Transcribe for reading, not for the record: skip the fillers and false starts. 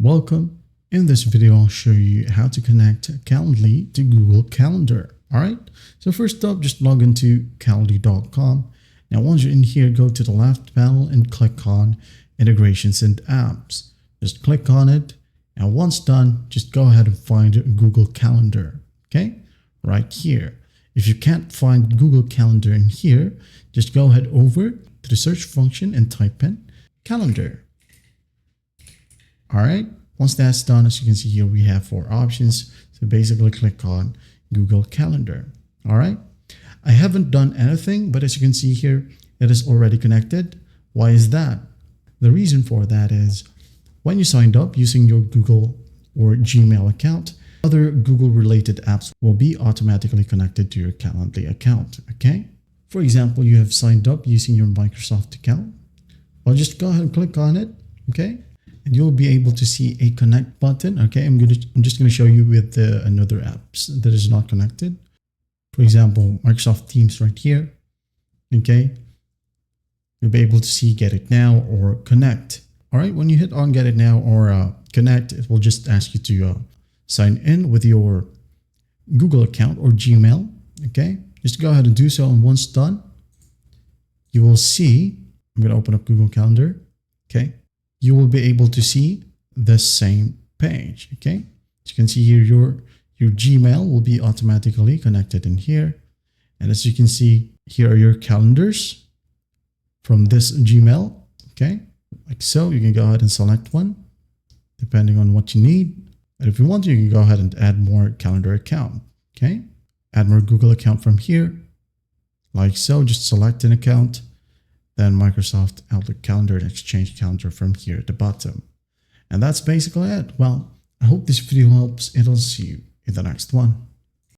Welcome. In this video, I'll show you how to connect Calendly to Google Calendar. All right. So first up, just log into calendly.com. Now, once you're in here, go to the left panel and click on Integrations and Apps. Just click on it. And once done, just go ahead and find Google Calendar. Okay, right here. If you can't find Google Calendar in here, just go ahead over to the search function and type in calendar. All right, once that's done, as you can see here, we have 4 options. So basically click on Google Calendar. All right, I haven't done anything, but as you can see here, it is already connected. Why is that? The reason for that is when you signed up using your Google or Gmail account, other Google related apps will be automatically connected to your Calendly account. Okay, for example, you have signed up using your Microsoft account. Well, just go ahead and click on it. Okay, and you'll be able to see a connect button. Okay, I'm just going to show you with another apps that is not connected. For example, Microsoft Teams right here. Okay, you'll be able to see get it now or connect. All right, when you hit on get it now or connect, it will just ask you to sign in with your Google account or Gmail. Okay, just go ahead and do so. And once done, you will see, I'm going to open up Google Calendar. Okay, you will be able to see the same page. Okay, as you can see here, your Gmail will be automatically connected in here. And as you can see, here are your calendars from this Gmail. Okay, like so. You can go ahead and select one depending on what you need. And if you want to, you can go ahead and add more calendar account. Okay, add more Google account from here, like so. Just select an account, then Microsoft Outlook Calendar and Exchange Calendar from here at the bottom. And that's basically it. Well, I hope this video helps, and I'll see you in the next one.